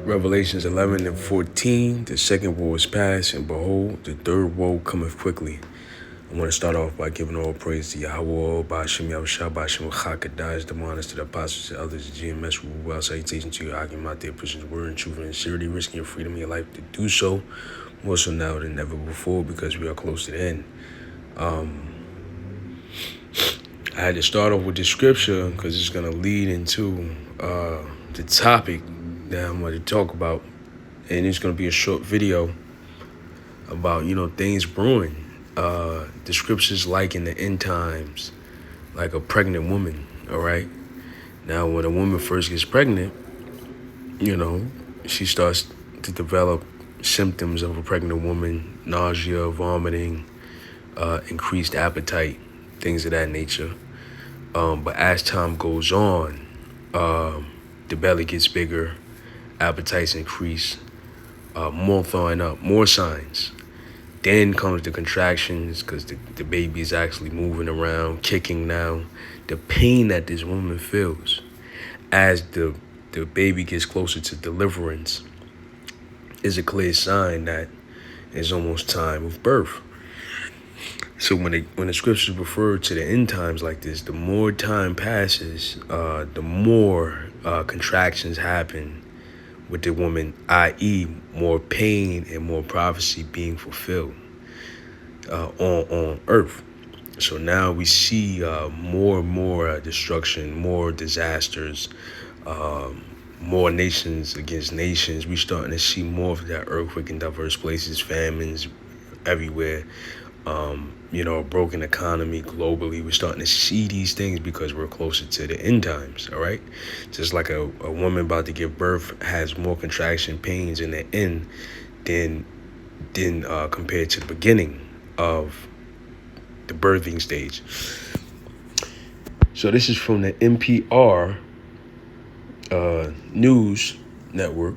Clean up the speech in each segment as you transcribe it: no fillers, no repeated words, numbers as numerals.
Revelations 11 and 14, the second woe is past, and behold, the third woe cometh quickly. I want to start off by giving all praise to Yahweh, Ba'ashem Yahushua, Ba'ashem Chakadai, the honors to the apostles, the elders, the GMS, well salutation to your Akim out there, pushing the word and truth and sincerity, risking your freedom and your life to do so, more so now than ever before, because we are close to the end. I had to start off with the scripture because it's going to lead into the topic that I'm going to talk about. And it's going to be a short video about, things brewing. The scriptures like in the end times, like a pregnant woman, all right? Now, when a woman first gets pregnant, she starts to develop symptoms of a pregnant woman, nausea, vomiting, increased appetite, things of that nature. But as time goes on, the belly gets bigger, appetites increase, more thawing up, more signs. Then comes the contractions because the baby is actually moving around, kicking now. The pain that this woman feels as the baby gets closer to deliverance is a clear sign that it's almost time of birth. So when the scriptures refer to the end times like this, the more time passes, the more contractions happen with the woman, i.e., more pain and more prophecy being fulfilled on earth. So now we see more and more destruction, more disasters, more nations against nations. We're starting to see more of that earthquake in diverse places, famines everywhere. A broken economy globally. We're starting to see these things because we're closer to the end times, all right? Just like a woman about to give birth has more contraction pains in the end than compared to the beginning of the birthing stage. So this is from the NPR news network,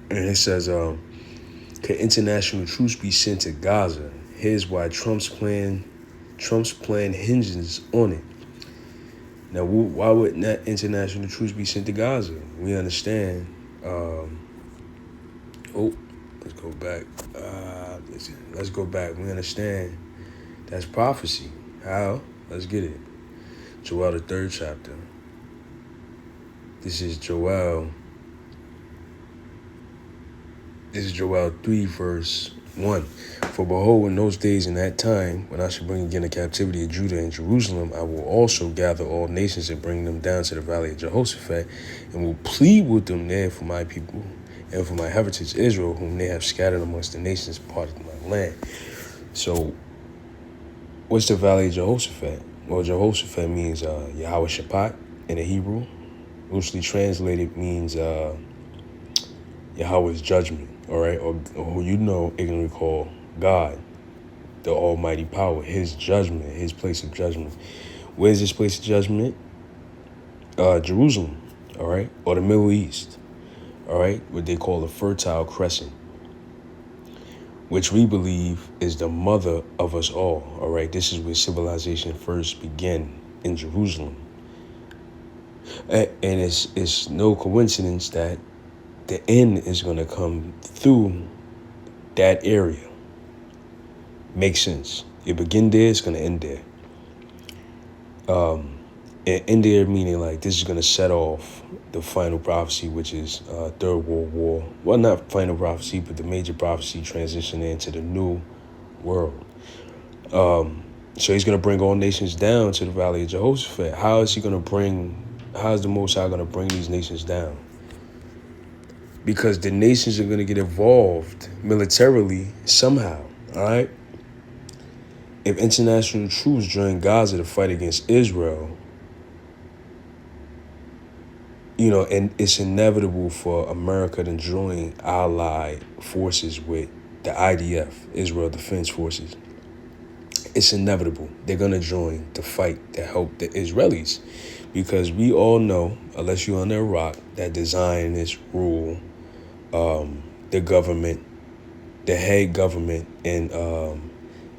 and it says, can international troops be sent to Gaza? Here's why Trump's plan hinges on it. Now, why would not international troops be sent to Gaza? We understand. Let's go back. Let's go back. We understand that's prophecy. How? Let's get it. Joel, the 3rd chapter. This is Joel 3, verse 1. For behold, in those days and that time, when I shall bring again the captivity of Judah and Jerusalem, I will also gather all nations and bring them down to the valley of Jehoshaphat, and will plead with them there for my people and for my heritage Israel, whom they have scattered amongst the nations, part of my land. So, what's the valley of Jehoshaphat? Well, Jehoshaphat means Yahweh Shaphat in the Hebrew. Loosely translated means Yahweh's judgment, all right? Or who ignorantly call God, the almighty power, his judgment, his place of judgment. Where's this place of judgment? Jerusalem, all right? Or the Middle East, all right? What they call the Fertile Crescent, which we believe is the mother of us all right? This is where civilization first began, in Jerusalem. And it's no coincidence that the end is going to come through that area. Makes sense. It begin there, it's going to end there. And end there meaning like this is going to set off the final prophecy, which is Third World War. Well, not final prophecy, but the major prophecy transitioning into the new world. So he's going to bring all nations down to the valley of Jehoshaphat. How is the Most High going to bring these nations down? Because the nations are going to get involved militarily somehow, all right? If international troops join Gaza to fight against Israel, and it's inevitable for America to join allied forces with the IDF, Israel Defense Forces. It's inevitable. They're going to join to fight to help the Israelis. Because we all know, unless you're under a rock, that Zionists rule the government, the head government in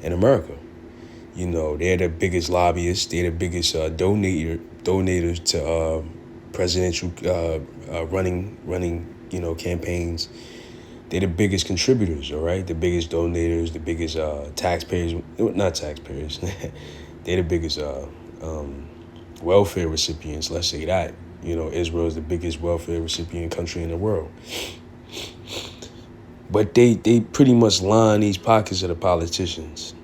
America. They're the biggest lobbyists. They're the biggest donators to presidential running campaigns. They're the biggest contributors, all right? The biggest donators, the biggest taxpayers, not taxpayers. They're the biggest welfare recipients, let's say that. Israel is the biggest welfare recipient country in the world. But they pretty much line these pockets of the politicians.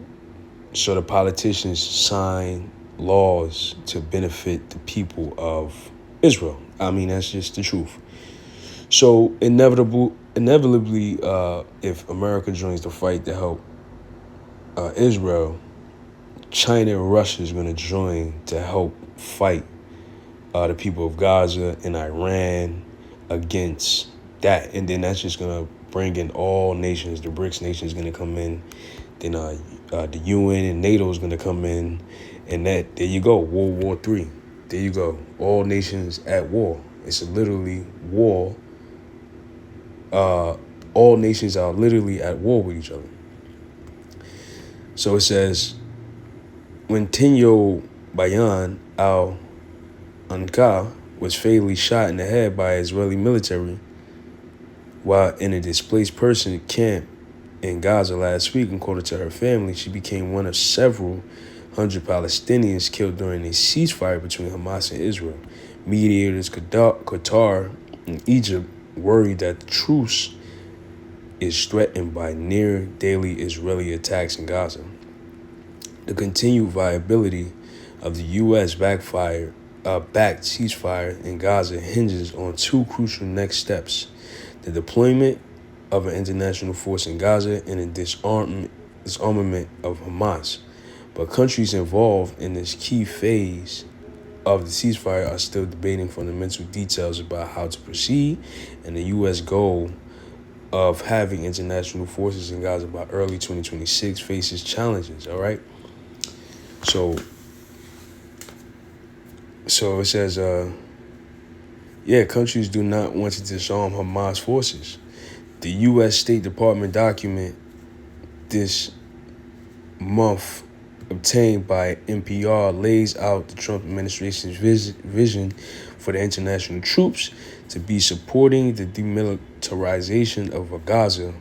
So the politicians sign laws to benefit the people of Israel. I mean, that's just the truth. So inevitably, if America joins the fight to help Israel, China and Russia is going to join to help fight the people of Gaza and Iran against that. And then that's just going to bring in all nations. The BRICS nations going to come in. Then the UN and NATO is going to come in. And there you go, World War III. There you go, all nations at war. It's literally war. All nations are literally at war with each other. So it says, when Tenyo Bayan al-Anqa was fatally shot in the head by Israeli military while in a displaced person camp in Gaza last week, according to her family, she became one of several hundred Palestinians killed during a ceasefire between Hamas and Israel. Mediators Qatar and Egypt worried that the truce is threatened by near daily Israeli attacks in Gaza. The continued viability of the U.S.-backed ceasefire in Gaza hinges on two crucial next steps: the deployment of an international force in Gaza and a disarmament of Hamas. But countries involved in this key phase of the ceasefire are still debating fundamental details about how to proceed, and the U.S. goal of having international forces in Gaza by early 2026 faces challenges, all right? So it says, countries do not want to disarm Hamas forces. The U.S. State Department document this month obtained by NPR lays out the Trump administration's vision for the international troops to be supporting the demilitarization of Gaza,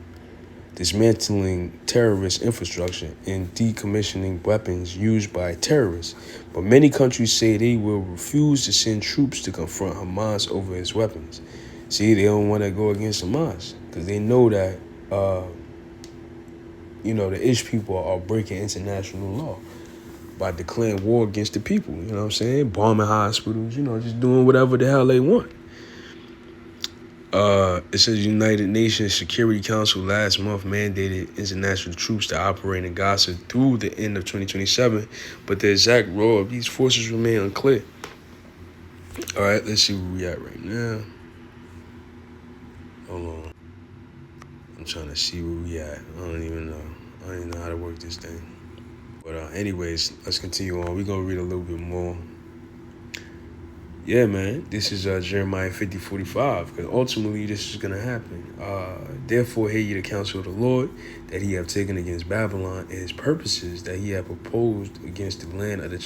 dismantling terrorist infrastructure, and decommissioning weapons used by terrorists. But many countries say they will refuse to send troops to confront Hamas over its weapons. See, they don't want to go against Hamas because they know that the Ish people are breaking international law by declaring war against the people, you know what I'm saying? Bombing hospitals, just doing whatever the hell they want. It says United Nations Security Council last month mandated international troops to operate in Gaza through the end of 2027, but the exact role of these forces remain unclear. All right, let's see where we at right now. Hold on. I'm trying to see where we at. I don't even know how to work this thing. But anyways, let's continue on. We're going to read a little bit more. Yeah, man, this is Jeremiah 50:45, because ultimately this is going to happen. Therefore, hear ye the counsel of the Lord, that he have taken against Babylon, and his purposes that he have proposed against the land of the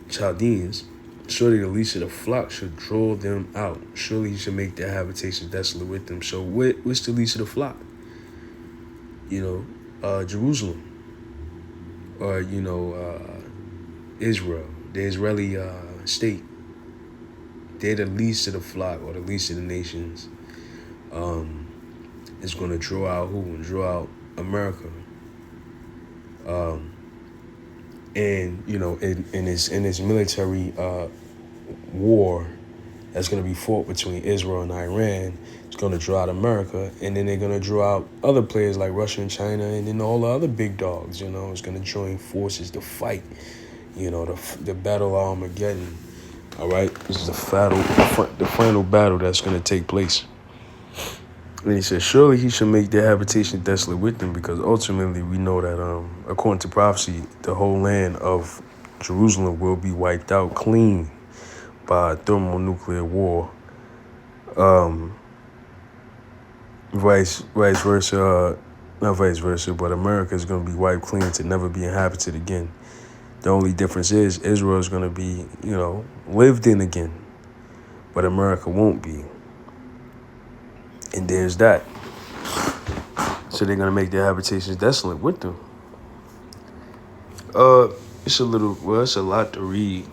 Chaldeans. Surely the least of the flock should draw them out. Surely he should make their habitation desolate with them. So what's the least of the flock? Jerusalem. Or, Israel, the Israeli state. They're the least of the flock, or the least of the nations. It's going to draw out who? And draw out America. And in this military war that's going to be fought between Israel and Iran, it's going to draw out America, and then they're going to draw out other players like Russia and China, and then all the other big dogs. It's going to join forces to fight. The battle of Armageddon. All right, this is the final battle that's going to take place. And he said, surely he should make their habitation desolate with them, because ultimately we know that, according to prophecy, the whole land of Jerusalem will be wiped out clean by a thermonuclear war. Vice versa, not vice versa, but America is going to be wiped clean to never be inhabited again. The only difference is Israel is going to be, lived in again, but America won't be. And there's that. So they're gonna make their habitations desolate with them. It's it's a lot to read.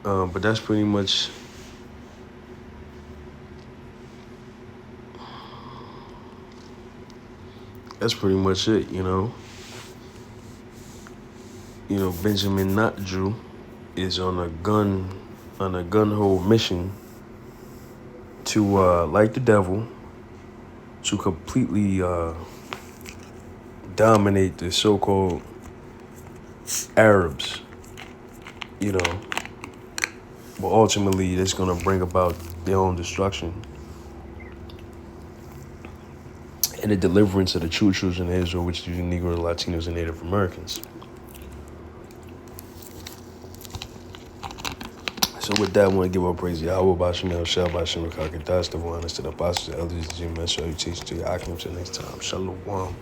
But that's pretty much it, you know. Benjamin Not Drew is on a gun hole mission to like the devil, to completely dominate the so-called Arabs, but ultimately that's going to bring about their own destruction and the deliverance of the true children of Israel, which is the Negro, Latinos, and Native Americans. So with that, I want to give up praise to Yahweh, Bashem, El Shah, Bashem, Kakadash, the one to the apostles, the elders, the Jim, salutations to your Akim. Till next time. Shalom.